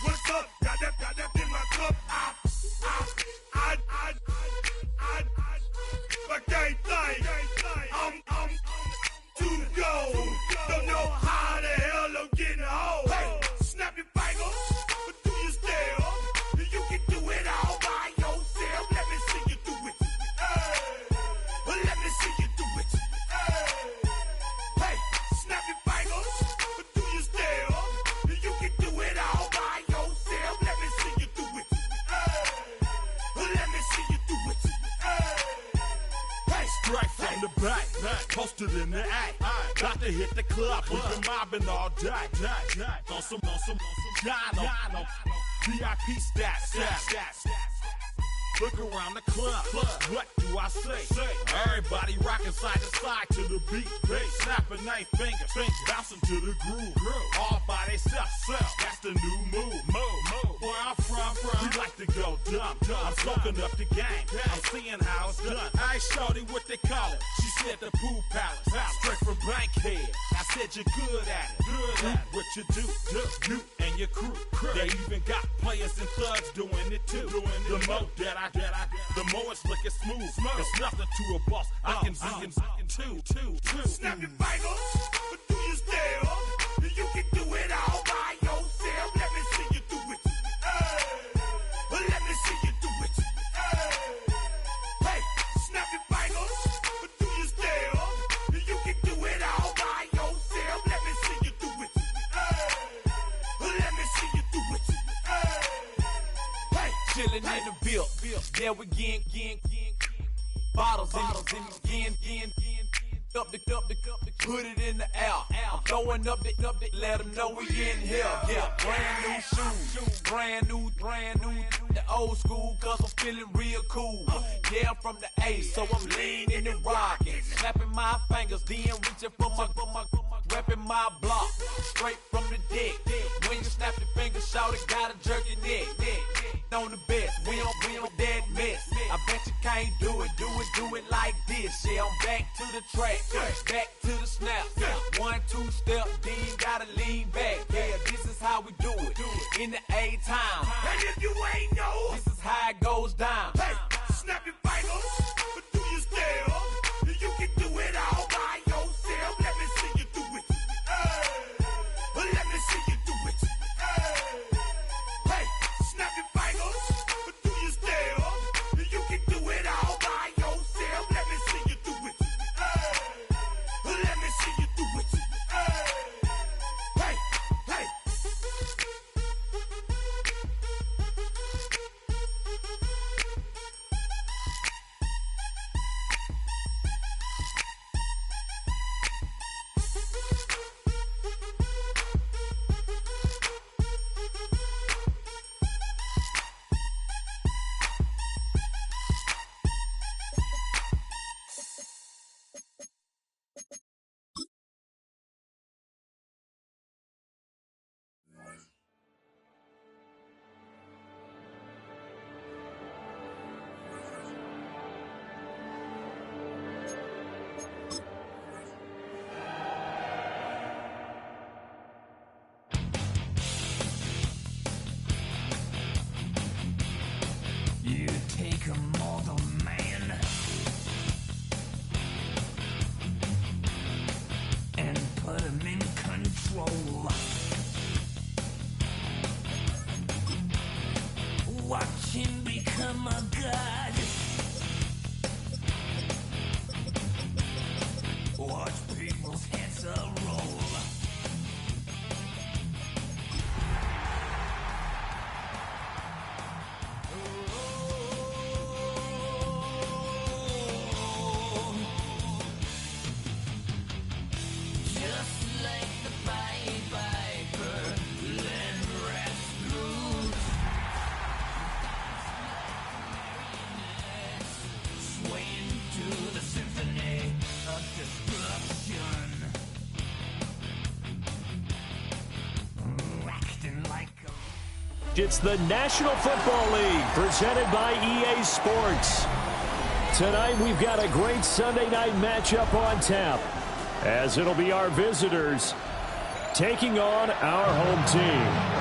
What's up? Got that in my cup. I can't think. I'm too go. Don't know how the hell I'm getting home. Hey, snap your fingers, but do you still? You can do it all by yourself. Let me see you do it. Hey, let me see you do it. Hey, snap your fingers, but do you still? You can do it all by yourself. Let me see you do it. Let me see you do it. Hey, straight from the back, posted in the act. Got to hit the club, we've been mobbing all day. On some Dino, VIP stats. Look around the club, what do I say? Everybody rocking side to side to the beat. Snapping their fingers, bouncing to the groove. All by themselves, that's the new move. Where I'm from, we like to go dumb. I'm soaking up the game, I'm seeing how it's done. I shorty what they call it, she said the pool palace. Straight from Bankhead, I said you're good at it. Do what you do, you and your crew. They even got players and thugs doing it too. The more the more it's looking smooth. It's nothing to a boss. I can two. snap your fingers, but do you still? You can do it all by yourself. Let me see you do it. Let me see you do it. Hey, snap your fingers, but do you still? You can do it all by yourself. Let me see you do it. Let me see you do it. Hey, chillin' in the bill. Yeah, we again. Bottles in again. Up the put it in the air. I'm throwing up the, let them know we in here. Yeah, brand new shoes, brand new. The old school, cause I'm feeling real cool. Yeah, I'm from the A, so I'm leaning and rocking. Snapping my fingers, then reaching for my repping my block. Straight from the deck. When you snap your fingers, shout it, gotta jerk your neck. On the best, we don't dead mess. I bet you can't do it like this. Yeah, I'm back to the track, back to the snap. 1, 2 step, then gotta lean back. Yeah, this is how we do it in the A time. and if you ain't know, This is how it goes down. hey, snap your fingers, but do you still? You can do it all by yourself. Let me see you do it. Let me see you do it. Hey, snap your fingers, but do you still? You can do it all by yourself. Let me see you do it. Let me see you do it. Hey. You take a mortal man and put him in control. Watch him become a god. Watch people's heads roll. Just like the Pied Piper, land rats loose. Swaying to the symphony of destruction. Acting like a It's the National Football League presented by EA Sports. Tonight we've got a great Sunday night matchup on tap, as it'll be our visitors taking on our home team.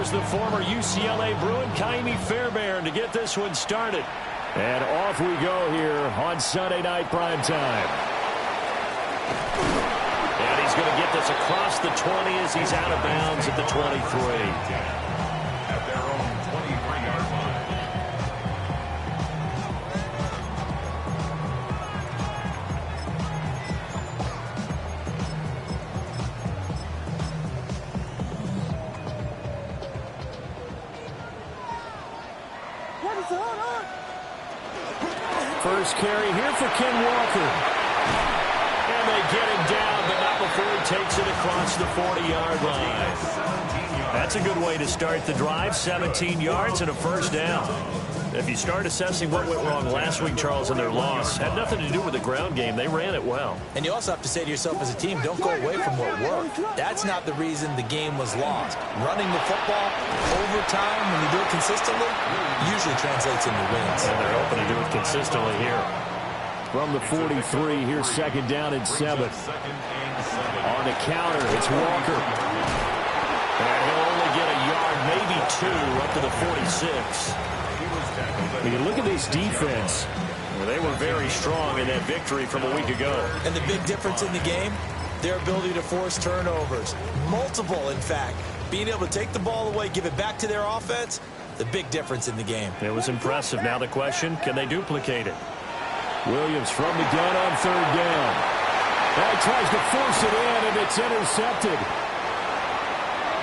Here's the former UCLA Bruin, Kaimi Fairbairn, to get this one started. And off we go here on Sunday Night Primetime. And he's going to get this across the 20 as he's out of bounds at the 23. First carry here for Ken Walker. And they get him down, but not before he takes it across the 40-yard line. That's a good way to start the drive. 17 yards and a first down. If you start assessing what went wrong last week, Charles, in their loss, had nothing to do with the ground game. They ran it well. And you also have to say to yourself as a team, don't go away from what worked. That's not the reason the game was lost. Running the football over time, when you do it consistently, usually translates into wins. And they're hoping to do it consistently here. From the 43, here's second down and 7. On the counter, it's Walker. And he'll only get a yard, maybe 2, up to the 46. When you look at this defense, they were very strong in that victory from a week ago. And the big difference in the game, their ability to force turnovers. Multiple, in fact. Being able to take the ball away, give it back to their offense, the big difference in the game. It was impressive. Now the question, can they duplicate it? Williams from the gun on third down. Now he tries to force it in, and it's intercepted.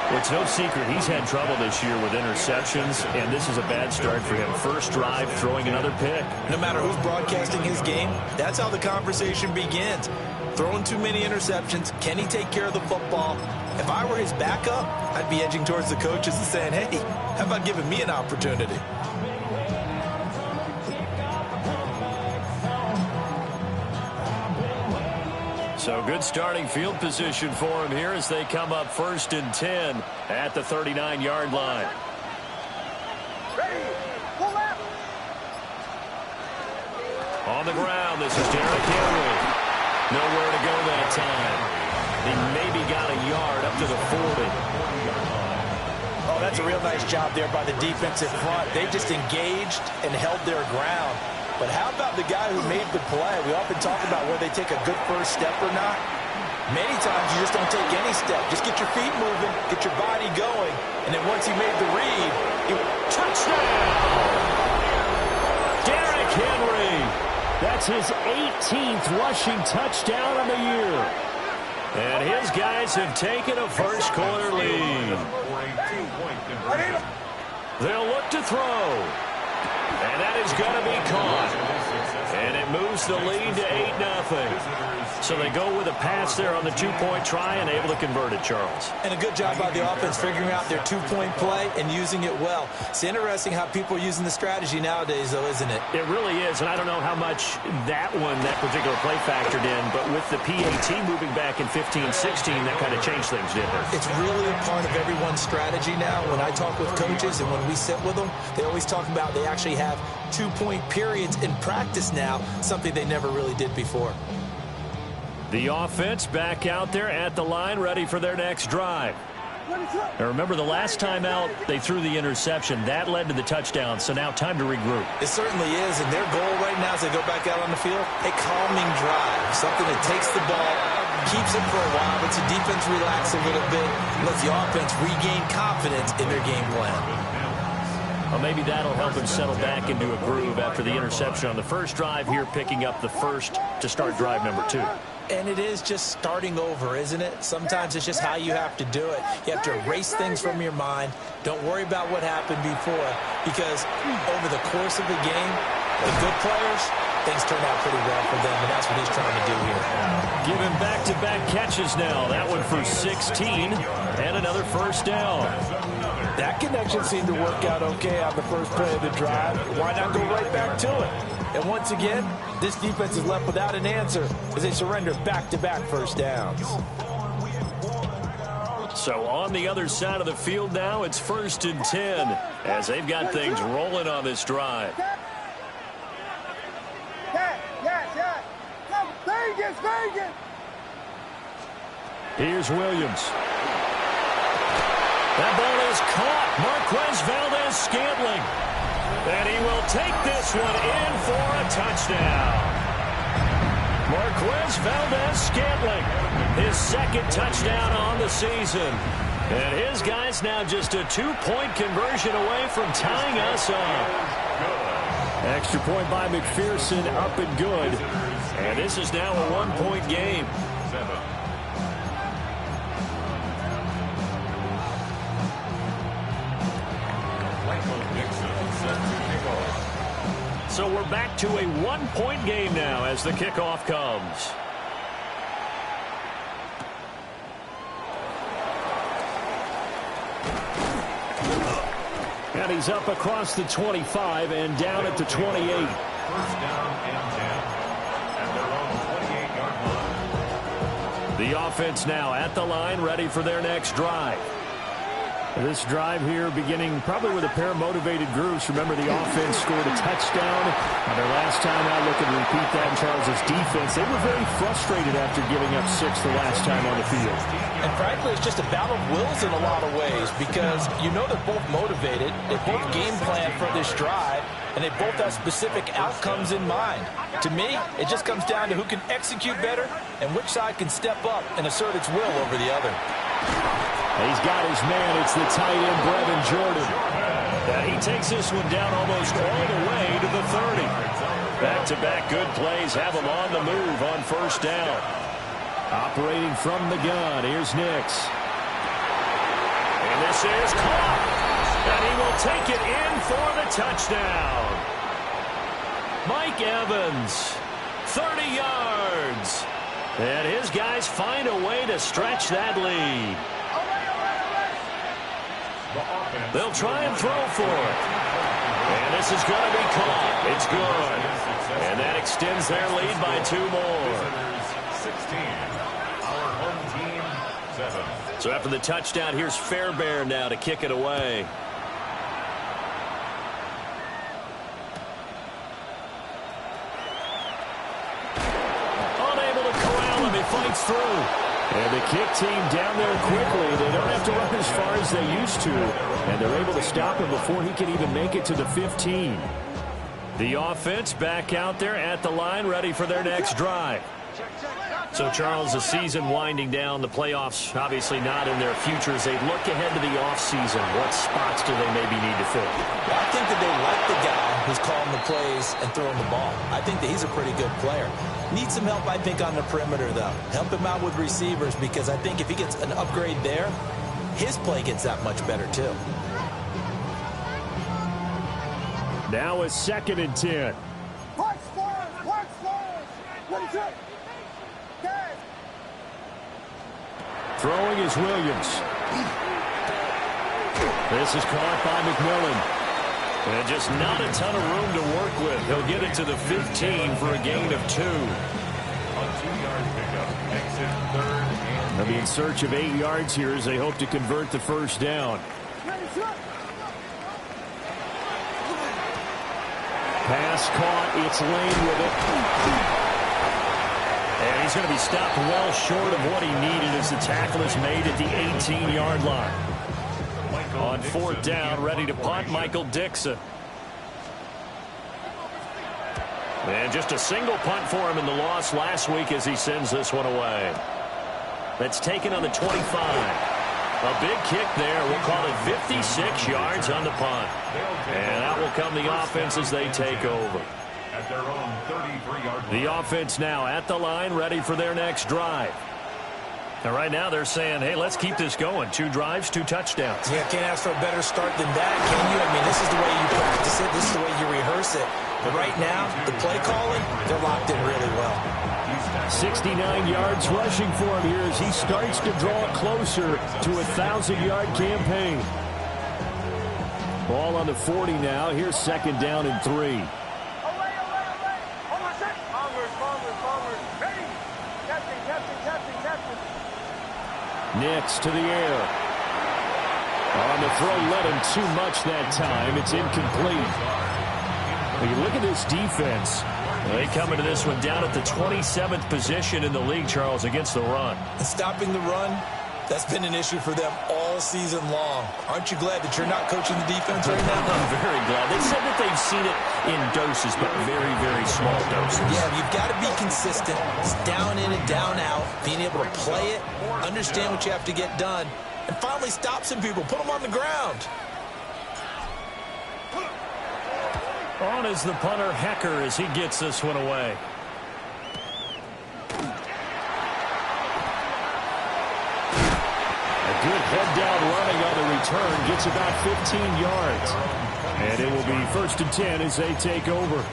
Well, it's no secret he's had trouble this year with interceptions, and this is a bad start for him. First drive, throwing another pick. No matter who's broadcasting his game, that's how the conversation begins. Throwing too many interceptions, can he take care of the football? If I were his backup, I'd be edging towards the coaches and saying, hey, how about giving me an opportunity? So good starting field position for him here as they come up 1st and 10 at the 39-yard line. On the ground, this is Derrick Henry. Nowhere to go that time. He maybe got a yard up to the 40. Oh, that's a real nice job there by the defensive front. They just engaged and held their ground. But how about the guy who made the play? We often talk about whether they take a good first step or not. Many times you just don't take any step. Just get your feet moving, get your body going, and then once he made the read, touchdown! Derrick Henry. That's his 18th rushing touchdown of the year. And his guys have taken a first quarter lead. They'll look to throw. And that is going to be caught. And it moves the lead to 8-0. So they go with a pass there on the two-point try and able to convert it, Charles. And a good job by the offense figuring out their two-point play and using it well. It's interesting how people are using the strategy nowadays, though, isn't it? It really is, and I don't know how much that particular play factored in, but with the PAT moving back in 15-16, that kind of changed things, didn't it? It's really a part of everyone's strategy now. When I talk with coaches and when we sit with them, they always talk about they actually have two-point periods in practice now, something they never really did before. The offense back out there at the line, ready for their next drive. Now remember, the last time out, they threw the interception. That led to the touchdown, so now time to regroup. It certainly is, and their goal right now as they go back out on the field, a calming drive, something that takes the ball, keeps it for a while, lets the defense relax a little bit, lets the offense regain confidence in their game plan. Well, maybe that'll help him settle back into a groove after the interception on the first drive here, picking up the first to start drive number 2. And it is just starting over, isn't it? Sometimes it's just how you have to do it. You have to erase things from your mind. Don't worry about what happened before, because over the course of the game, the good players, things turn out pretty well for them, and that's what he's trying to do here. Give him back-to-back catches now. That one for 16, and another first down. That connection seemed to work out okay on the first play of the drive. Why not go right back to it? And once again, this defense is left without an answer as they surrender back-to-back first downs. So on the other side of the field now, it's 1st and 10 as they've got things rolling on this drive. Here's Williams. That ball is caught. Marquez Valdez-Scantling. And he will take this one in for a touchdown. Marquez Valdez-Scantling, his second touchdown on the season. And his guys now just a 2-point conversion away from tying us up. Extra point by McPherson, up and good. And this is now a 1-point game. So we're back to a 1-point game now as the kickoff comes. And he's up across the 25 and down at the 28. First down and 10. At their own 28-yard line. The offense now at the line, ready for their next drive. This drive here beginning probably with a pair of motivated groups. Remember, the offense scored a touchdown. Their last time out, looking to repeat that in Charles' defense. They were very frustrated after giving up 6 the last time on the field. And frankly, it's just a battle of wills in a lot of ways because you know they're both motivated. They both game plan for this drive, and they both have specific outcomes in mind. To me, it just comes down to who can execute better and which side can step up and assert its will over the other. He's got his man. It's the tight end, Brevin Jordan. He takes this one down almost all the way to the 30. Back-to-back good plays have him on the move on first down. Operating from the gun, here's Nix. And this is caught. And he will take it in for the touchdown. Mike Evans, 30 yards. And his guys find a way to stretch that lead. They'll try and throw for it. And this is going to be caught. It's good. And that extends their lead by 2 more. 16. Our home team, 7. So after the touchdown, here's Fairbairn now to kick it away. Unable to corral him. He fights through. And the kick team down there quickly. They don't have to run as far as they used to. And they're able to stop him before he can even make it to the 15. The offense back out there at the line, ready for their next drive. So, Charles, the season winding down, the playoffs obviously not in their future. As they look ahead to the offseason, what spots do they maybe need to fill? Well, I think that they like the guy who's calling the plays and throwing the ball. I think that he's a pretty good player. Needs some help, I think, on the perimeter, though. Help him out with receivers because I think if he gets an upgrade there, his play gets that much better, too. Now a 2nd and 10. Throwing is Williams. This is caught by McMillan. And just not a ton of room to work with. He'll get it to the 15 for a gain of 2. A 2-yard pickup makes it 3rd and They'll be in search of 8 yards here as they hope to convert the first down. Pass caught. It's Lane with it. And he's going to be stopped well short of what he needed as the tackle is made at the 18-yard line. On 4th down, ready to punt, Michael Dixon. And just a single punt for him in the loss last week as he sends this one away. That's taken on the 25. A big kick there. We'll call it 56 yards on the punt. And out will come the offense as they take over. at their own 33-yard line. The offense now at the line, ready for their next drive. And right now they're saying, hey, let's keep this going. 2 drives, 2 touchdowns. Yeah, can't ask for a better start than that, can you? I mean, this is the way you practice it. This is the way you rehearse it. But right now, the play calling, they're locked in really well. 69 yards rushing for him here as he starts to draw closer to a 1,000-yard campaign. Ball on the 40 now. Here's 2nd down and 3. Nix to the air. On the throw, let him too much that time. It's incomplete. When you look at this defense, they come into this one down at the 27th position in the league, Charles, against the run. And stopping the run, That's been an issue for them all season long. Aren't you glad that you're not coaching the defense right now? I'm very glad. They said that they've seen it in doses, but very, very small doses. Yeah, you've got to be consistent. It's down in and down out, being able to play it, understand what you have to get done, and finally stop some people, put them on the ground. On is the punter, Hecker, as he gets this one away. A good head-down running on the return. Gets about 15 yards. And it will be 1st and 10 as they take over.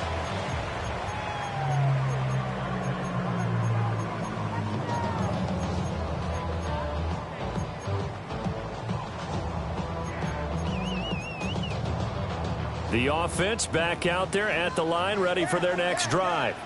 The offense back out there at the line, ready for their next drive.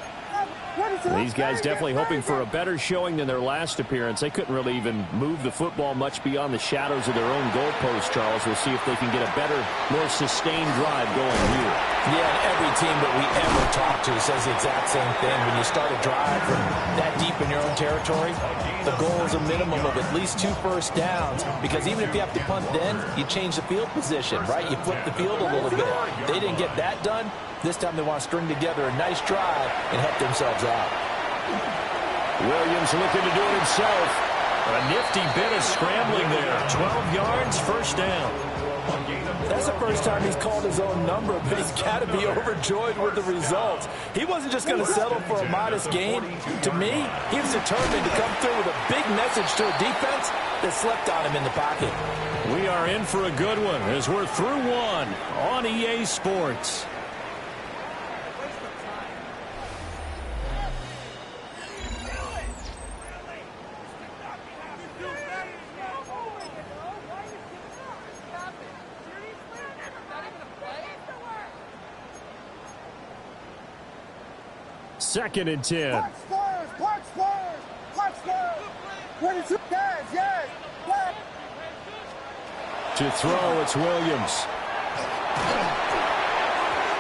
These guys definitely hoping for a better showing than their last appearance. They couldn't really even move the football much beyond the shadows of their own goalpost, Charles. We'll see if they can get a better, more sustained drive going here. Yeah, and every team that we ever talk to says the exact same thing. When you start a drive from that deep in your own territory, the goal is a minimum of at least 2 first downs, because even if you have to punt then, you change the field position, right? You flip the field a little bit. They didn't get that done. This time they want to string together a nice drive and help themselves out. Williams looking to do it himself. A nifty bit of scrambling there. 12 yards, first down. That's the first time he's called his own number, but he's got to be overjoyed with the results. He wasn't just going to settle for a modest gain. To me, he was determined to come through with a big message to a defense that slept on him in the pocket. We are in for a good one as we're through one on EA Sports. Second and 10. Watch Spurs. 22 guys, yes. To throw, it's Williams.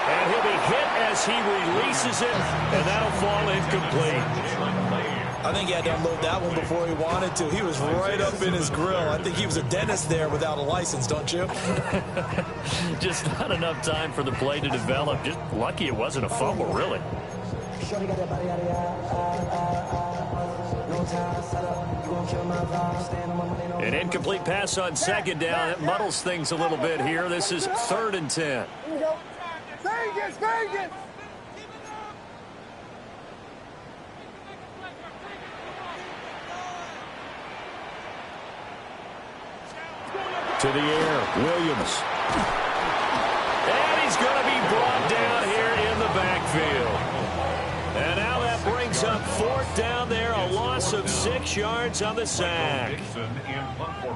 And he'll be hit as he releases it, and that'll fall incomplete. I think he had to unload that one before he wanted to. He was right up in his grill. I think he was a dentist there without a license, don't you? Just not enough time for the play to develop. Just lucky it wasn't a fumble, really. An incomplete pass on second down. That muddles things a little bit here. This is 3rd and 10. Vegas. To the air, Williams. And he's going to be brought down here in the backfield. And now that brings up 4th down there, a loss of 6 yards on the sack.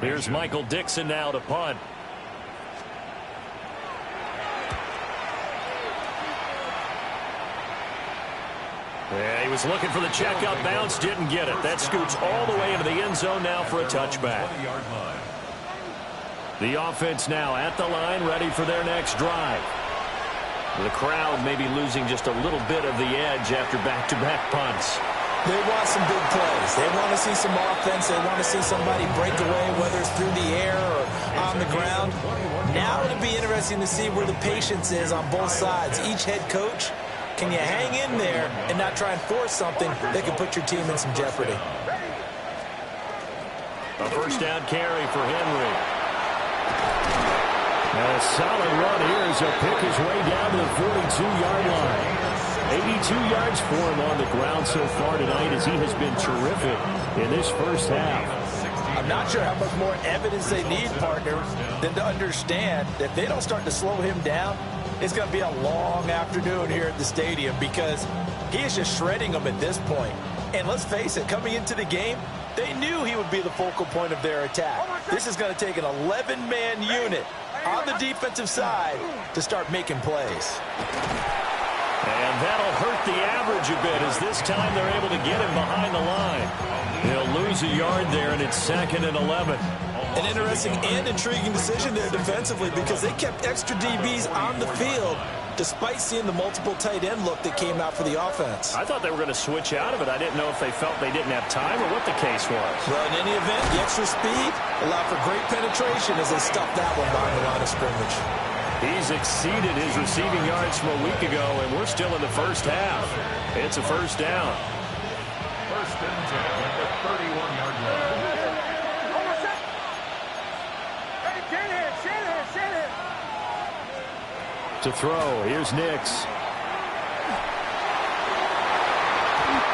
Here's Michael Dixon now to punt. Yeah, he was looking for the checkup bounce, didn't get it. That scoots all the way into the end zone now for a touchback. The offense now at the line, ready for their next drive. The crowd maybe losing just a little bit of the edge after back-to-back punts. They want some big plays. They want to see some offense. They want to see somebody break away, whether it's through the air or on the ground. Now it'll be interesting to see where the patience is on both sides. Each head coach, can you hang in there and not try and force something that can put your team in some jeopardy? A first down carry for Henry. And a solid run here as he'll pick his way down to the 42-yard line. 82 yards for him on the ground so far tonight as he has been terrific in this first half. I'm not sure how much more evidence they need, partner, than to understand that if they don't start to slow him down, it's going to be a long afternoon here at the stadium because he is just shredding them at this point. And let's face it, coming into the game, they knew he would be the focal point of their attack. This is going to take an 11-man unit on the defensive side to start making plays. And that'll hurt the average a bit as this time they're able to get him behind the line. He'll lose a yard there, and it's 2nd and 11. An interesting and intriguing decision there defensively because they kept extra DBs on the field despite seeing the multiple tight end look that came out for the offense. I thought they were going to switch out of it. I didn't know if they felt they didn't have time or what the case was. Well, in any event, the extra speed allowed for great penetration as they stuffed that one behind the line of scrimmage. He's exceeded his receiving yards from a week ago, and we're still in the first half. It's a first down. First and 10 at the 31-yard line. To throw, here's Nix.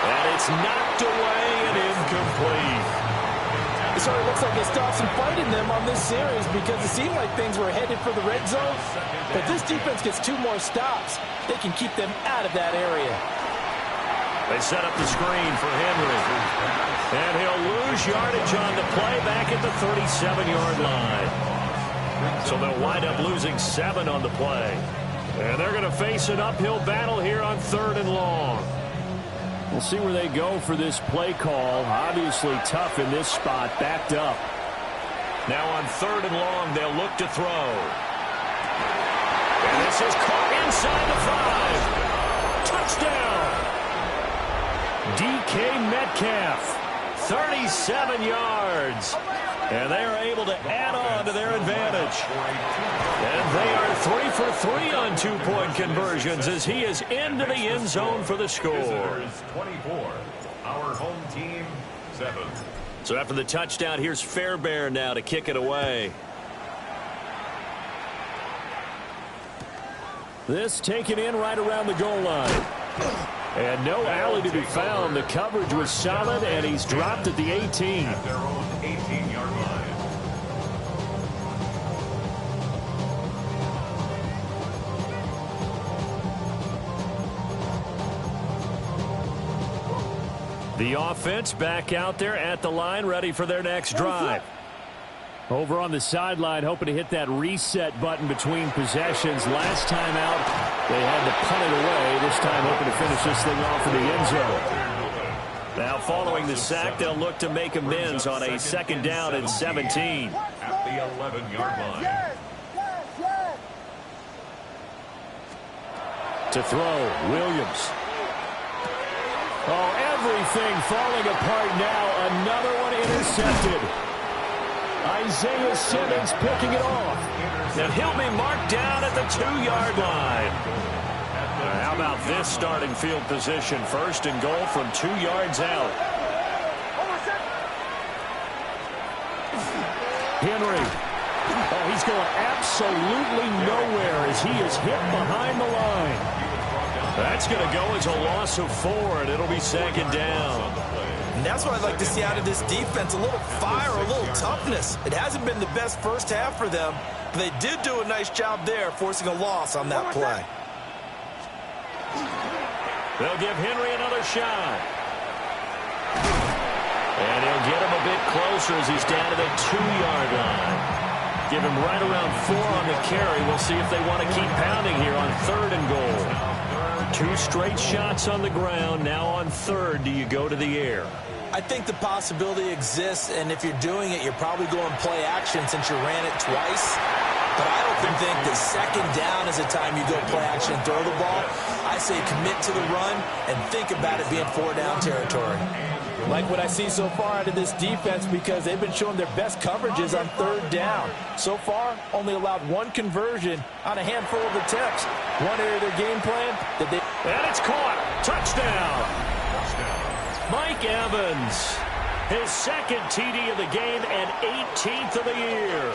And it's knocked away and incomplete. It sort of looks like they stopped some fight in them on this series because it seemed like things were headed for the red zone. But this defense gets 2 more stops. They can keep them out of that area. They set up the screen for Henry. And he'll lose yardage on the play back at the 37-yard line. So they'll wind up losing 7 on the play. And they're going to face an uphill battle here on 3rd and long. We'll see where they go for this play call. Obviously tough in this spot, backed up. Now on 3rd and long, they'll look to throw. And this is caught inside the 5. Touchdown! DK Metcalf, 37 yards. And they are able to add on to their advantage. And they are 3 for 3 on 2-point conversions as he is into the end zone for the score. Visitors 24, our home team 7. So after the touchdown, here's Fairbairn now to kick it away. This taken in right around the goal line. And no alley to be found. The coverage was solid, and he's dropped at the 18. At their own 18-yard line. The offense back out there at the line, ready for their next drive. Over on the sideline, hoping to hit that reset button between possessions. Last time out, they had to punt it away. This time, hoping to finish this thing off in the end zone. Now, following the sack, they'll look to make amends on a 2nd down and 17. At the 11-yard line. To throw, Williams. Oh, everything falling apart now. Another one intercepted. Isaiah Simmons picking it off. And he'll be marked down at the 2-yard line. How about this starting field position? 1st and goal from 2 yards out. Henry. Oh, he's going absolutely nowhere as he is hit behind the line. That's going to go as a loss of 4, and it'll be 2nd down. And that's what I'd like to see out of this defense, a little fire, a little toughness. It hasn't been the best first half for them, but they did do a nice job there, forcing a loss on that play. They'll give Henry another shot. And he'll get him a bit closer as he's down to the 2-yard line. Give him right around 4 on the carry. We'll see if they want to keep pounding here on 3rd and goal. 2 straight shots on the ground. Now on 3rd, do you go to the air? I think the possibility exists, and if you're doing it, you're probably going play action since you ran it twice. But I don't think that 2nd down is the time you go play action and throw the ball. I say commit to the run and think about it being 4-down territory. Like what I see so far out of this defense because they've been showing their best coverages on 3rd down. So far, only allowed 1 conversion on a handful of attempts. One area of their game plan that they... And it's caught. Touchdown. Mike Evans. His 2nd TD of the game and 18th of the year.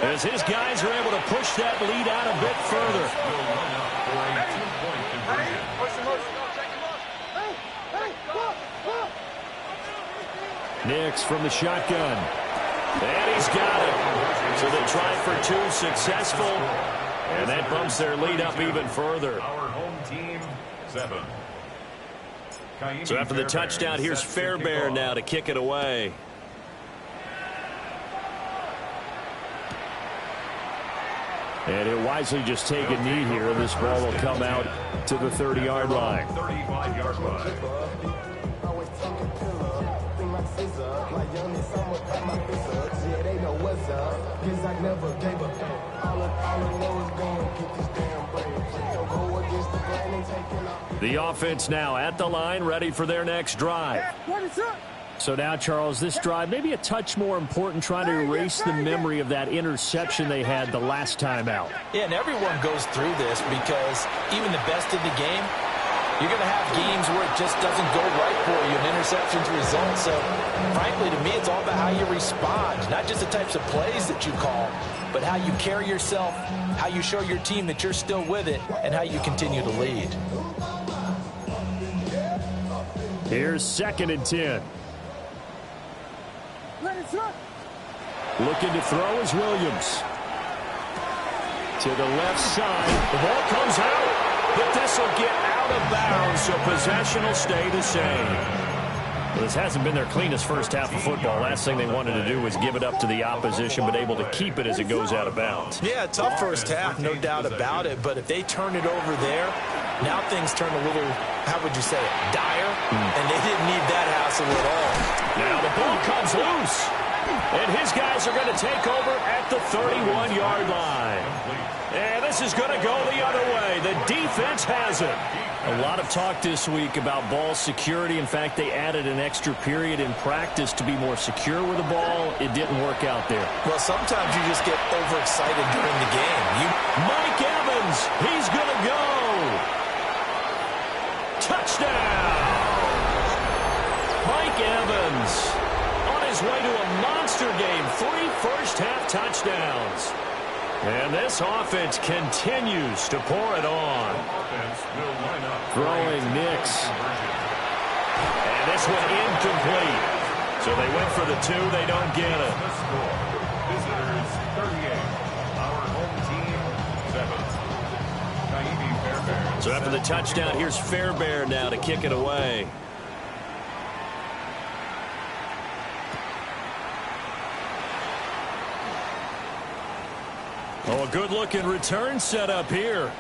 As his guys are able to push that lead out a bit further. Nix from the shotgun. And he's got it. So they tried for 2, successful. And that bumps their lead up even further. Our home team 7. So after the touchdown, here's Fairbairn now to kick it away. And he'll wisely just take a knee here, and this ball will come out to the 30-yard line. 35-yard line. but never gave up. All I know is going to get this damn bread. Don't go against the grain and taking off. The offense now at the line, ready for their next drive. So now, Charles, this drive maybe a touch more important, trying to erase the memory of that interception they had the last time out. Yeah, and everyone goes through this because even the best in the game, you're going to have games where it just doesn't go right for you, and interceptions result. So, frankly, to me, it's all about how you respond, not just the types of plays that you call, but how you carry yourself, how you show your team that you're still with it, and how you continue to lead. Here's 2nd and 10. Looking to throw is Williams. To the left side. The ball comes out, but this will get out of bounds, so possession will stay the same. Well, this hasn't been their cleanest first half of football. Last thing they wanted to do was give it up to the opposition, but able to keep it as it goes out of bounds. Yeah, tough first half, no doubt about it. But if they turn it over there, now things turn a little, how would you say it, dire? And they didn't need that hassle at all. Now the ball comes loose. And his guys are going to take over at the 31-yard line. And this is going to go the other way. The defense has it. A lot of talk this week about ball security. In fact, they added an extra period in practice to be more secure with the ball. It didn't work out there. Well, sometimes you just get overexcited during the game. Mike Evans, he's going to go. Touchdown. Mike Evans on his way to a monster game. 3 first-half touchdowns. And this offense continues to pour it on. Throwing Nix. And this one incomplete. So they went for the 2. They don't get it. Visitors 38. Our home team 7. So after the touchdown, here's Fairbairn now to kick it away. Oh, a good-looking return set up here.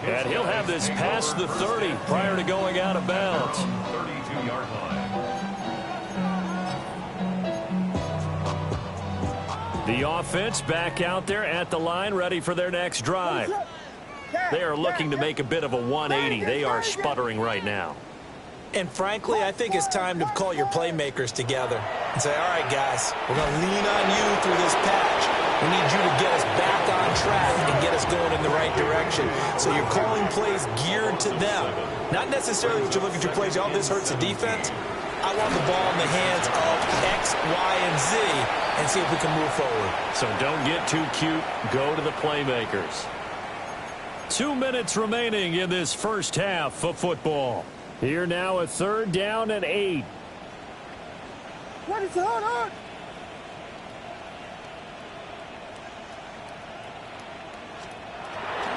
And he'll have this past the 30 prior to going out of bounds. 32-yard line. The offense back out there at the line, ready for their next drive. They are looking to make a bit of a 180. They are sputtering right now. And frankly, I think it's time to call your playmakers together and say, all right, guys, we're going to lean on you through this patch. We need you to get us back on track and get us going in the right direction. So you're calling plays geared to them. Not necessarily what you look at your plays, oh, this hurts the defense. I want the ball in the hands of X, Y, and Z and see if we can move forward. So don't get too cute. Go to the playmakers. 2 minutes remaining in this first half of football. Here now a 3rd down and 8. What is going on?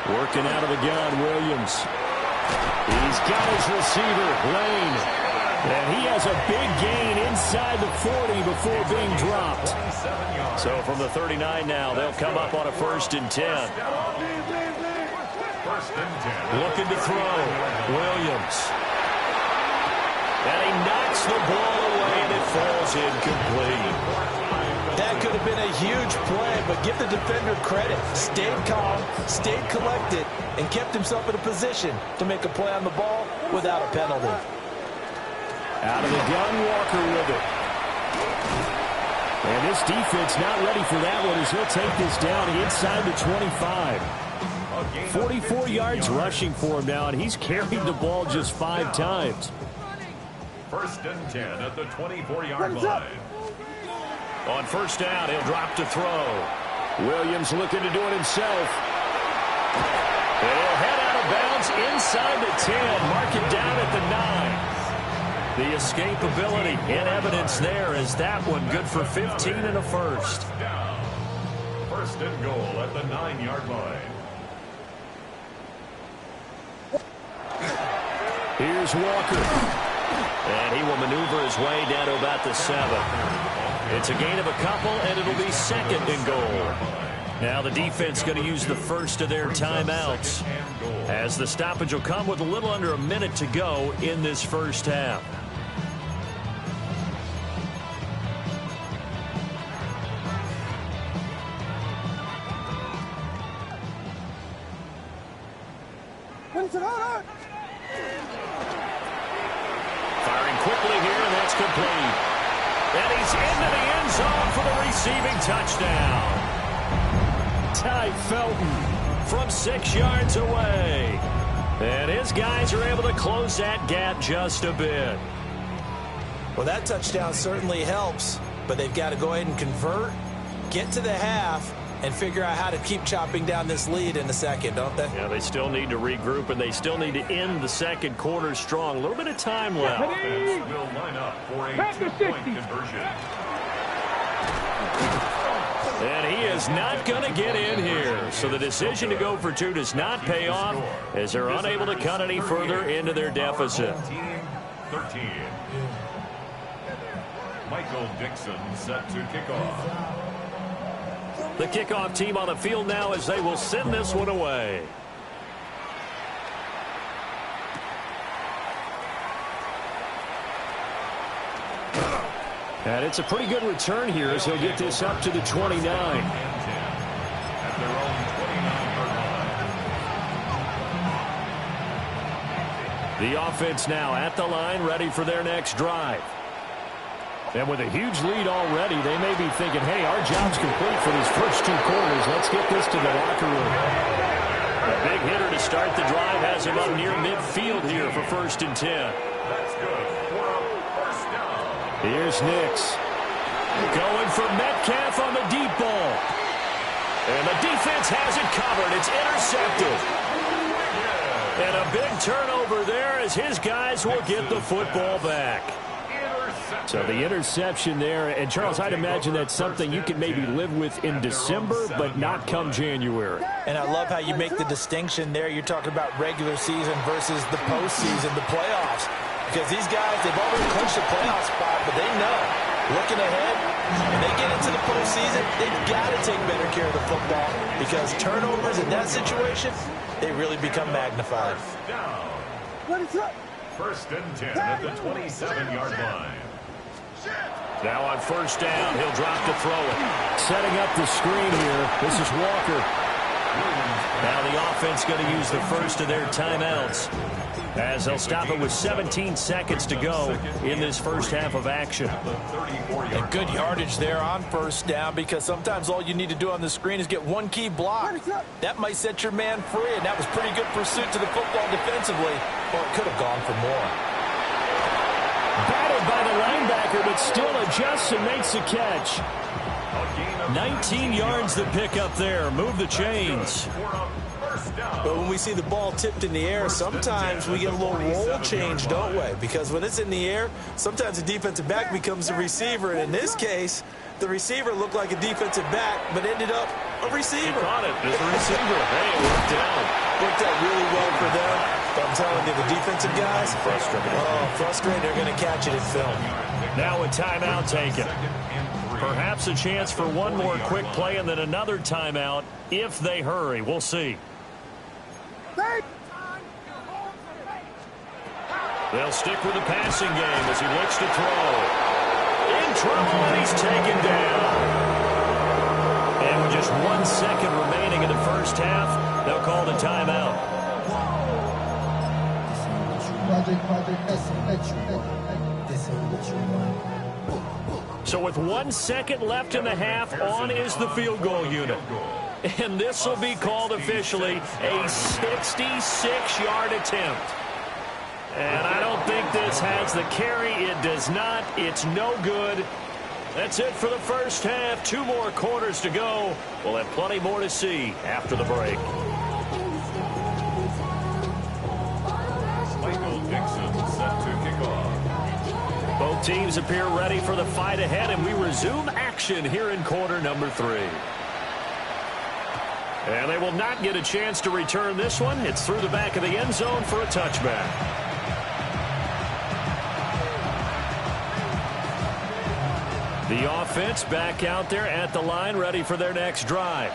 Working out of the gun, Williams. He's got his receiver, Lane. And he has a big gain inside the 40 before being dropped. So from the 39 now, they'll come up on a 1st and 10. Looking to throw, Williams. And he knocks the ball away, and it falls incomplete. That could have been a huge play, but give the defender credit. Stayed calm, stayed collected, and kept himself in a position to make a play on the ball without a penalty. Out of the gun, Walker with it. And this defense not ready for that one as he'll take this down inside the 25. 44 yards rushing for him now, and he's carried the ball just 5 times. 1st and 10 at the 24-yard line. On 1st down, he'll drop to throw. Williams looking to do it himself. And he'll head out of bounds inside the 10. Mark it down at the 9. The escapability in evidence there is that one good for 15 and a 1st. Down. 1st and goal at the 9-yard line. Here's Walker. And he will maneuver his way down to about the 7. It's a gain of a couple, and it'll be 2nd and goal. Now the defense going to use the first of their timeouts, as the stoppage will come with a little under a minute to go in this first half. Firing quickly here, and that's complete. And he's into the end zone for the receiving touchdown. Ty Felton from 6 yards away. And his guys are able to close that gap just a bit. Well, that touchdown certainly helps, but they've got to go ahead and convert, get to the half, and figure out how to keep chopping down this lead in the second, don't they? Yeah, they still need to regroup, and they still need to end the second quarter strong. A little bit of time left. Offense will line up for a 2-point conversion. And he is not going to get in here. So the decision to go for 2 does not pay off as they're unable to cut any further into their deficit. 13. Michael Dixon set to kick off. The kickoff team on the field now as they will send this one away. And it's a pretty good return here as he'll get this up to the 29. At their own 29-yard line. The offense now at the line, ready for their next drive. And with a huge lead already, they may be thinking, hey, our job's complete for these first 2 quarters. Let's get this to the locker room. A big hitter to start the drive has him up near midfield here for 1st and 10. That's good for a first down. Here's Nix. Going for Metcalf on the deep ball. And the defense has it covered. It's intercepted. And a big turnover there as his guys will get the football back. So the interception there, and Charles, I'd imagine that's something you can maybe live with in December, but not come January. And I love how you make the distinction there. You're talking about regular season versus the postseason, the playoffs. Because these guys, they've already clinched the playoff spot, but they know, looking ahead, when they get into the postseason, they've got to take better care of the football because turnovers in that situation, they really become magnified. What is that? 1st and 10 at the 27-yard line. Now on 1st down, he'll drop to throw it. Setting up the screen here, this is Walker. Now the offense going to use the first of their timeouts as they'll stop it with 17 seconds to go in this first half of action. And good yardage there on 1st down because sometimes all you need to do on the screen is get one key block. That might set your man free, and that was pretty good pursuit to the football defensively, or it could have gone for more. Battled by the linebacker, but still adjusts and makes the catch. 19 yards the pick up there. Move the chains. But when we see the ball tipped in the air, sometimes we get a little roll change, don't we? Because when it's in the air, sometimes the defensive back becomes the receiver. And in this case, the receiver looked like a defensive back, but ended up a receiver. He caught it as a receiver. Hey, it worked out. Worked out really well for them. But I'm telling you, the defensive guys, frustrated. They're going to catch it in film. Now a timeout taken. Perhaps a chance for one more quick play and then another timeout if they hurry. We'll see. They'll stick with the passing game as he looks to throw. In trouble, and he's taken down. And with just 1 second remaining in the first half, they'll call the timeout. So with 1 second left in the half, on is the field goal unit. And this will be called officially a 66-yard attempt. And I don't think this has the carry. It does not. It's no good. That's it for the first half. 2 more quarters to go. We'll have plenty more to see after the break. Michael Dixon set to kick off. Both teams appear ready for the fight ahead, and we resume action here in quarter number 3. And they will not get a chance to return this one. It's through the back of the end zone for a touchback. The offense back out there at the line, ready for their next drive.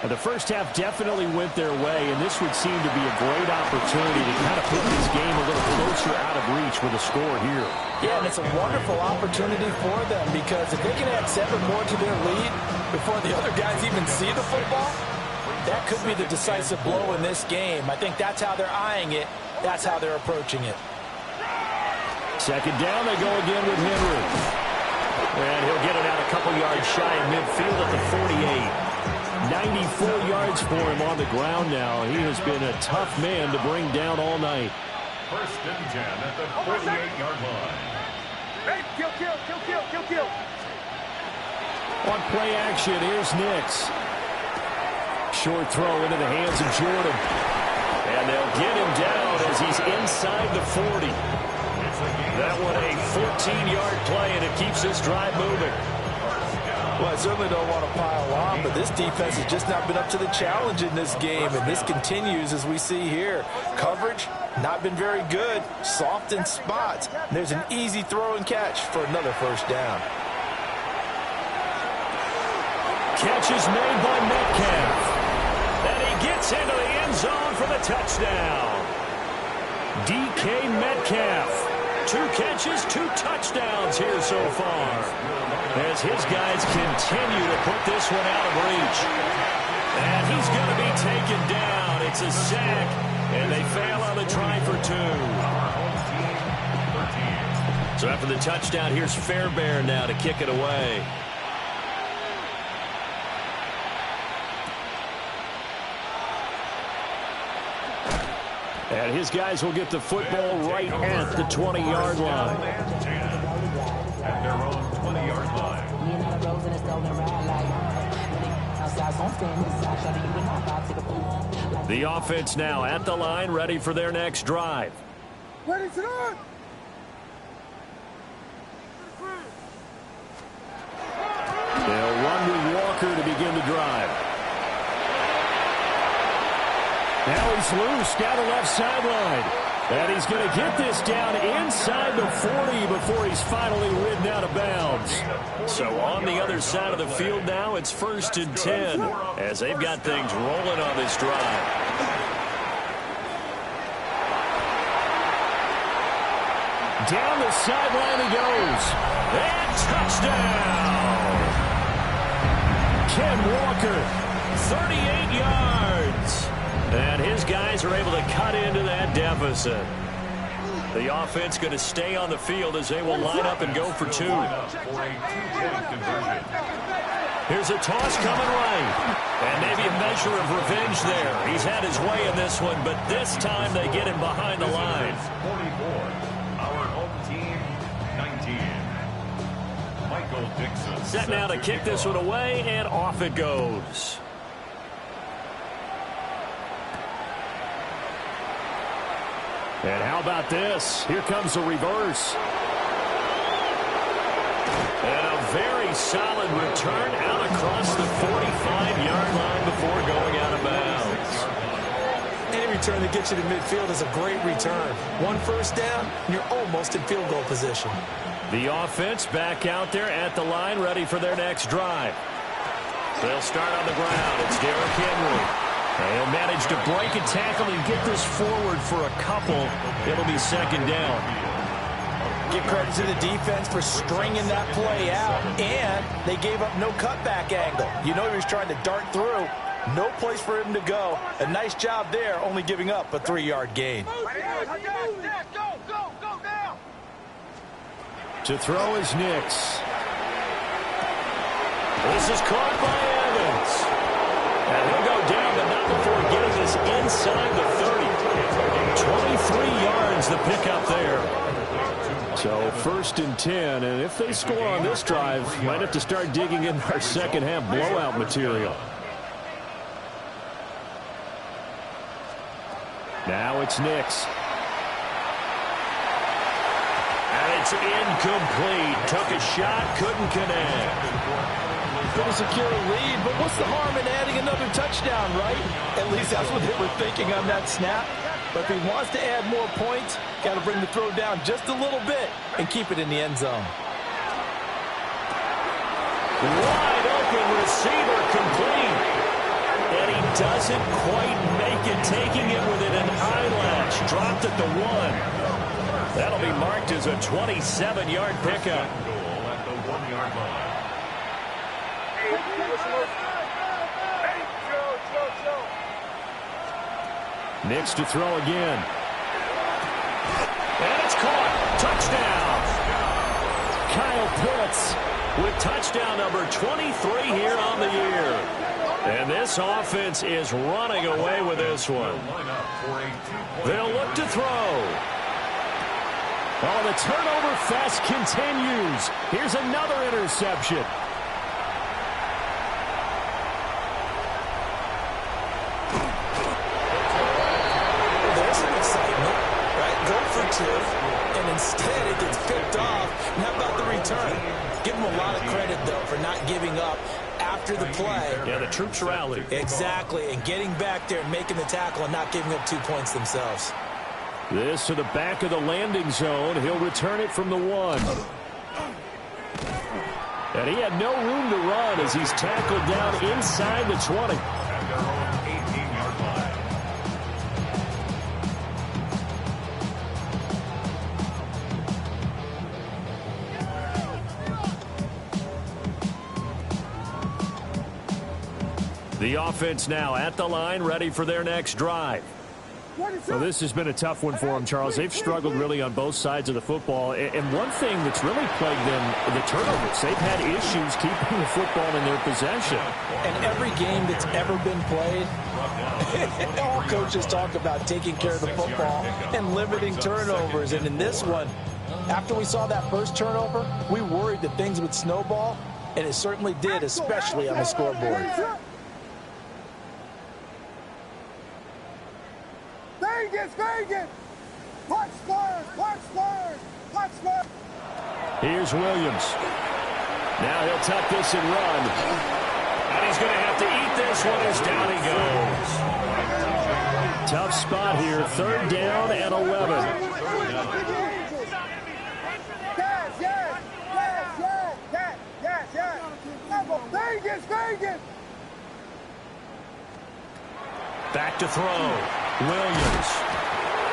And the first half definitely went their way, and this would seem to be a great opportunity to kind of put this game a little closer out of reach with a score here. Yeah, and it's a wonderful opportunity for them because if they can add 7 more to their lead before the other guys even see the football, That could be the decisive blow in this game. I think that's how they're eyeing it. That's how they're approaching it. Second down, they go again with Henry. And he'll get it out a couple yards shy of midfield at the 48. 94 yards for him on the ground now. He has been a tough man to bring down all night. First and 10 at the 48-yard line. Hey, kill. On play action, here's Nix. Short throw into the hands of Jordan. And they'll get him down as he's inside the 40. That one a 14-yard play, and it keeps this drive moving. Well, I certainly don't want to pile on, but this defense has just not been up to the challenge in this game, and this continues as we see here. Coverage, not been very good, soft in spots. There's an easy throw and catch for another first down. Catch is made by Metcalf. And he gets into the end zone for the touchdown. DK Metcalf. 2 catches, 2 touchdowns here so far, as his guys continue to put this one out of reach. And he's going to be taken down. It's a sack, and they fail on the try for 2. So after the touchdown, here's Fairbairn now to kick it away. And his guys will get the football right at the 20-yard line. At their own 20-yard line. The offense now at the line, ready for their next drive. Ready to run. They'll run with Walker to begin the drive. Now he's loose down the left sideline. And he's going to get this down inside the 40 before he's finally ridden out of bounds. So on the other side of the field now, it's 1st and 10 as they've got things rolling on this drive. Down the sideline he goes. And touchdown! Ken Walker, 38 yards. And his guys are able to cut into that deficit. The offense going to stay on the field as they will line up and go for 2. Here's a toss coming right. And maybe a measure of revenge there. He's had his way in this one, but this time they get him behind the line. 44, our home team, 19. Michael Dixon. Set now to kick this one away, and off it goes. And how about this? Here comes a reverse. And a very solid return out across the 45-yard line before going out of bounds. Any return that gets you to midfield is a great return. 1 first down, and you're almost in field goal position. The offense back out there at the line, ready for their next drive. They'll start on the ground. It's Derrick Henry. They'll manage to break a tackle and get this forward for a couple. It'll be 2nd down. Give credit to the defense for stringing that play out, and they gave up no cutback angle. You know he was trying to dart through. No place for him to go. A nice job there, only giving up a 3-yard gain. To throw is Nix. This is caught by Evans. And he'll go down, but not before getting this inside the 30. 23 yards the pickup there. So 1st and 10, and if they score on this drive, might have to start digging in our second half blowout material. Now it's Nix. And it's incomplete. Took a shot, couldn't connect. Going to secure a lead, but what's the harm in adding another touchdown, right? At least that's what they were thinking on that snap. But if he wants to add more points, got to bring the throw down just a little bit and keep it in the end zone. Wide open receiver complete. And he doesn't quite make it, taking it within an eyelash. Dropped at the 1. That'll be marked as a 27-yard pickup. Goal at the 1-yard line. Hey, Joe. Nix to throw again. And it's caught. Touchdown. Kyle Pitts with touchdown number 23 here on the year. And this offense is running away with this one. They'll look to throw. Oh, the turnover fest continues. Here's another interception. There's some excitement, right? Go for two, and instead it gets picked off. And how about the return? Give them a lot of credit, though, for not giving up after the play. Yeah, the troops rallied. Exactly, and getting back there and making the tackle and not giving up 2 points themselves. This to the back of the landing zone. He'll return it from the 1. And he had no room to run as he's tackled down inside the 20. The offense now at the line, ready for their next drive. Well, this has been a tough one for them, Charles. They've struggled really on both sides of the football. And one thing that's really plagued them, the turnovers. They've had issues keeping the football in their possession. And every game that's ever been played, all coaches talk about taking care of the football and limiting turnovers. And in this one, after we saw that first turnover, we worried that things would snowball, and it certainly did, especially on the scoreboard. Vegas! Punch first! Here's Williams. Now he'll tuck this and run. And he's going to have to eat this one as down he goes. Tough spot here. 3rd down and 11. Vegas! Back to throw. Williams.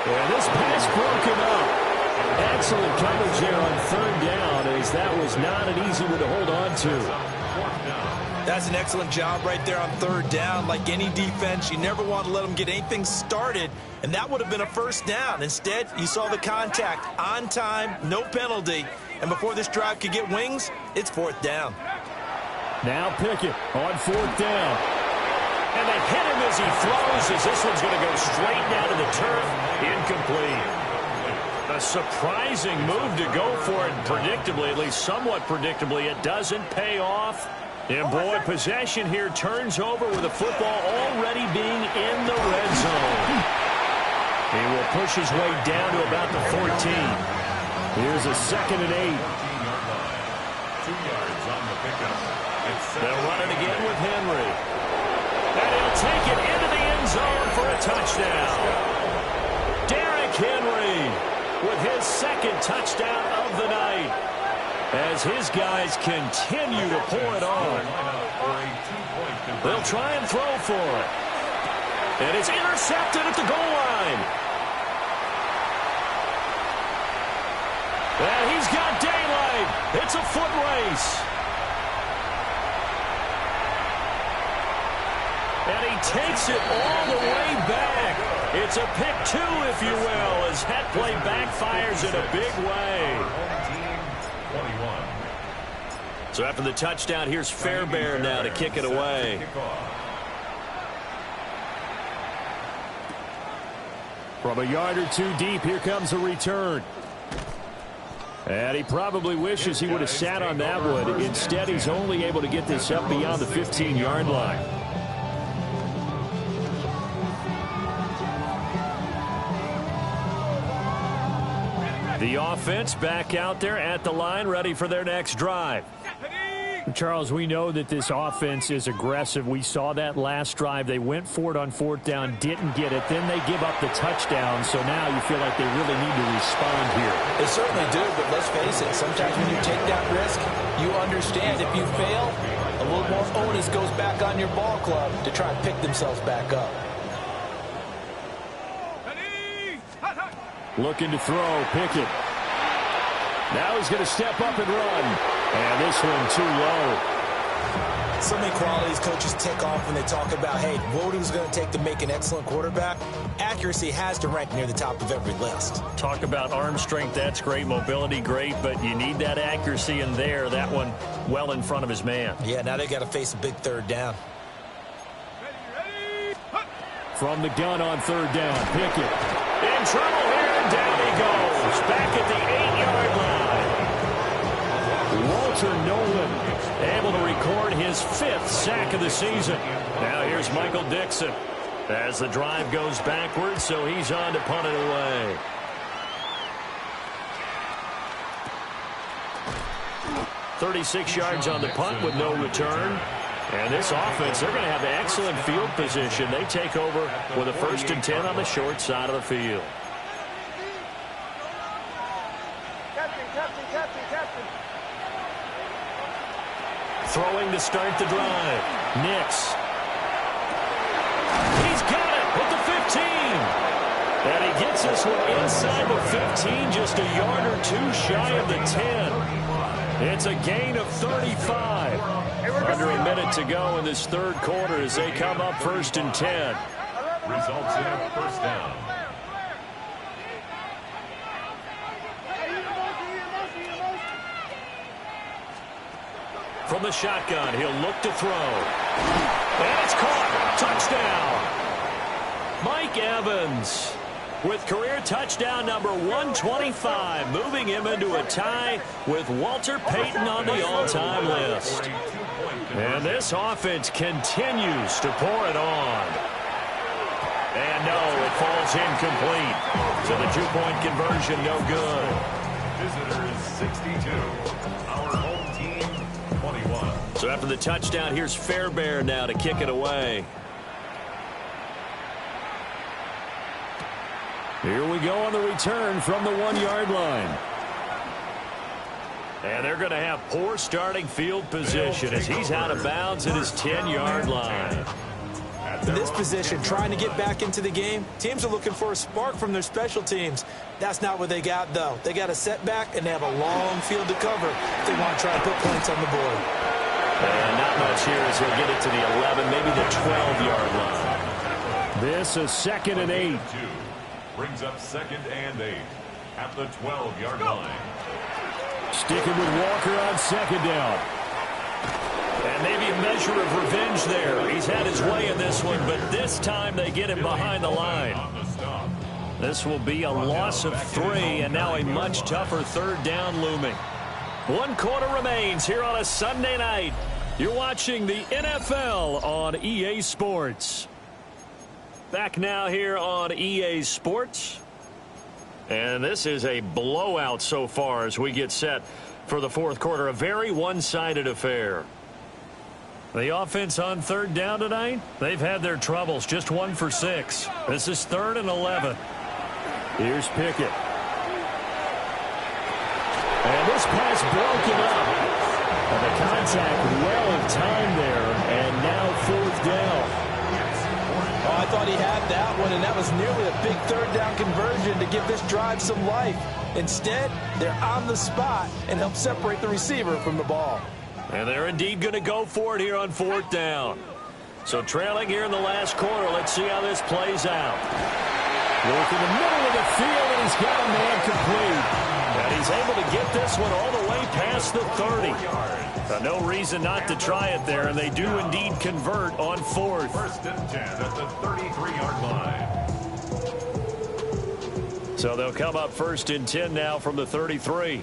And this pass broken up. Excellent coverage there on 3rd down, as that was not an easy one to hold on to. That's an excellent job right there on 3rd down. Like any defense, you never want to let them get anything started, and that would have been a 1st down. Instead, you saw the contact on time, no penalty, and before this drive could get wings, it's 4th down. Now Pickett on 4th down. And they hit him as he throws, as this one's going to go straight down to the turf. Incomplete. A surprising move to go for it, predictably, at least somewhat predictably. It doesn't pay off. And boy, possession here turns over with the football already being in the red zone. He will push his way down to about the 14. Here's a 2nd and 8. 2 yards on the pickup. They'll run it again with Henry. And he'll take it into the end zone for a touchdown. Derrick Henry with his 2nd touchdown of the night, as his guys continue to pour it on. They'll try and throw for it. And it's intercepted at the goal line. And he's got daylight. It's a foot race. And he takes it all the way back. It's a pick 2, if you will, as that play backfires in a big way. So after the touchdown, here's Fairbairn now to kick it away. From a yard or 2 deep, here comes a return. And he probably wishes he would have sat on that one. Instead, he's only able to get this up beyond the 15-yard line. The offense back out there at the line, ready for their next drive. Charles, we know that this offense is aggressive. We saw that last drive. They went for it on 4th down, didn't get it. Then they give up the touchdown. So now you feel like they really need to respond here. They certainly do, but let's face it. Sometimes when you take that risk, you understand if you fail, a little more onus goes back on your ball club to try and pick themselves back up. Looking to throw, Pickett. Now he's going to step up and run. And this one too low. So many qualities coaches tick off when they talk about, hey, what it was going to take to make an excellent quarterback. Accuracy has to rank near the top of every list. Talk about arm strength, that's great. Mobility, great, but you need that accuracy in there. That one well in front of his man. Yeah, now they got to face a big third down. From the gun on third down, Pickett. In trouble here, and down he goes. Back at the 8-yard line. Walter Nolan able to record his 5th sack of the season. Now here's Michael Dixon as the drive goes backwards, so he's on to punt it away. "36 yards on the punt with no return. And this offense, they're going to have excellent field position. They take over with a 1st and 10 on the short side of the field. Throwing to start the drive. Nix. He's got it with the 15. And he gets this one inside the 15, just a yard or two shy of the 10. It's a gain of 35. Under a minute to go in this third quarter as they come up 1st and 10. Results in a first down. From the shotgun, he'll look to throw. And it's caught. Touchdown. Mike Evans with career touchdown number 125, moving him into a tie with Walter Payton on the all-time list. And this offense continues to pour it on. And no, it falls incomplete. So the 2-point conversion, no good. Visitors 62. Our home team 21. So after the touchdown, here's Fairbairn now to kick it away. Here we go on the return from the 1-yard line. And they're going to have poor starting field position as he's out of bounds at his 10-yard line. In this position, trying to get back into the game, teams are looking for a spark from their special teams. That's not what they got, though. They got a setback, and they have a long field to cover if they want to try to put points on the board. And not much here as he'll get it to the 11, maybe the 12-yard line. This is 2nd and 8. Brings up 2nd and 8 at the 12-yard line. Sticking with Walker on 2nd down. And maybe a measure of revenge there. He's had his way in this one, but this time they get him behind the line. This will be a loss of 3, and now a much tougher 3rd down looming. 1 quarter remains here on a Sunday night. You're watching the NFL on EA Sports. Back now here on EA Sports. And this is a blowout so far as we get set for the 4th quarter. A very one-sided affair. The offense on 3rd down tonight, they've had their troubles. Just 1 for 6. This is 3rd and 11. Here's Pickett. And this pass broken up. And the contact well in time there. And now 4th down. Oh, I thought he had that one, and that was nearly a big 3rd down conversion to give this drive some life. Instead, they're on the spot and help separate the receiver from the ball. And they're indeed going to go for it here on 4th down. So trailing here in the last quarter, let's see how this plays out. Work in the middle of the field, and he's got a man complete. And he's able to get this one all the way past the 30. No reason not to try it there, and they do indeed convert on 4th. 1st and 10 at the 33-yard line. So they'll come up 1st and 10 now from the 33.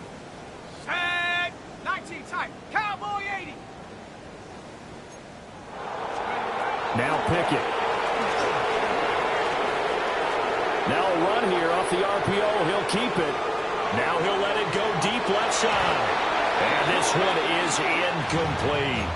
Tag 19 tight. Cowboy 80. Now Pickett. Now a run here off the RPO. He'll keep it. Now he'll let it go deep left side. And this one is incomplete.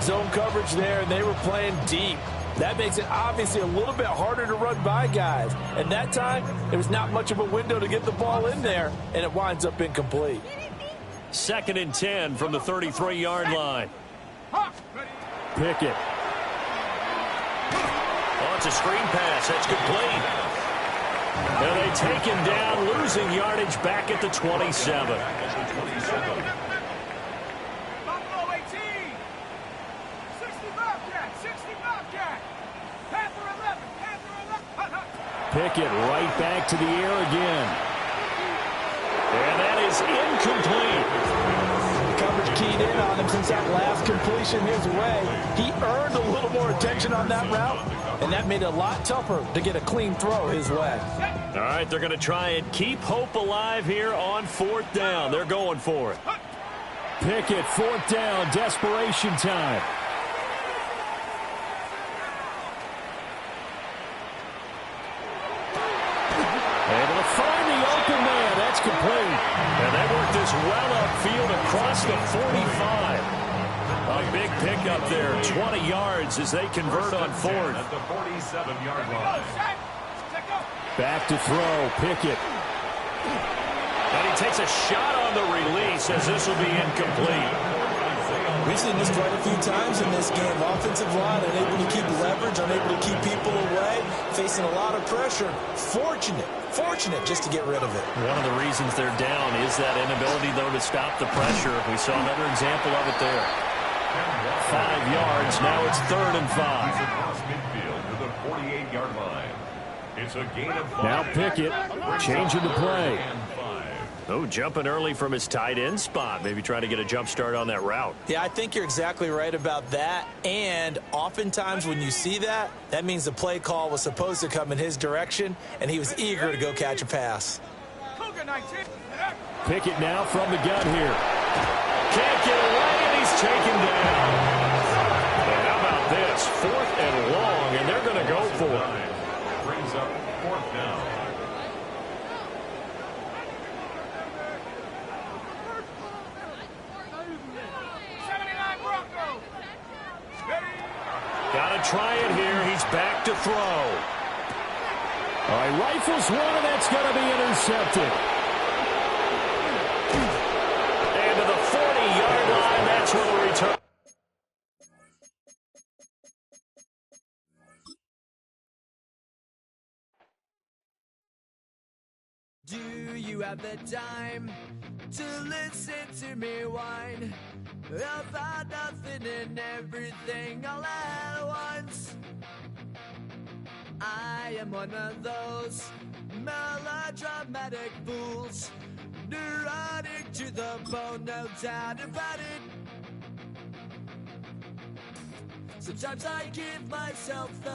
Zone coverage there, and they were playing deep. That makes it obviously a little bit harder to run by guys. And that time, there was not much of a window to get the ball in there, and it winds up incomplete. 2nd and 10 from the 33-yard line. Pickett. Oh, it's a screen pass. That's complete. And they take him down, losing yardage back at the 27. Pickett right back to the air again. And that is incomplete. The coverage keyed in on him since that last completion his way. He earned a little more attention on that route, and that made it a lot tougher to get a clean throw his way. All right, they're going to try and keep hope alive here on 4th down. They're going for it. Pickett, 4th down, desperation time. Able to find the open man. That's complete. And they work this well upfield across the 45. A big pickup there, 20 yards as they convert on 4th. At the 47-yard line. Back to throw, Pickett. And he takes a shot on the release as this will be incomplete. We've seen this quite a few times in this game. Offensive line unable to keep leverage, unable to keep people away, facing a lot of pressure. Fortunate just to get rid of it. One of the reasons they're down is that inability, though, to stop the pressure. We saw another example of it there. 5 yards. Now it's 3rd and 5. Across midfield to the 48-yard line. It's a gain of 5. Now Pickett changing the play. Oh, jumping early from his tight end spot. Maybe trying to get a jump start on that route. Yeah, I think you're exactly right about that. And oftentimes when you see that, that means the play call was supposed to come in his direction, and he was eager to go catch a pass. Pickett now from the gun here. Can't get away, and he's taken down. And how about this? 4th and long, and they're going to go for it. Brings up 4th down. Got to try it here. He's back to throw. All right, rifles one, and that's going to be intercepted. And to the 40-yard line, that's where the return. Do you have the time to listen to me whine about nothing and everything all at once? I am one of those melodramatic fools, neurotic to the bone, no doubt about it. Sometimes I give myself the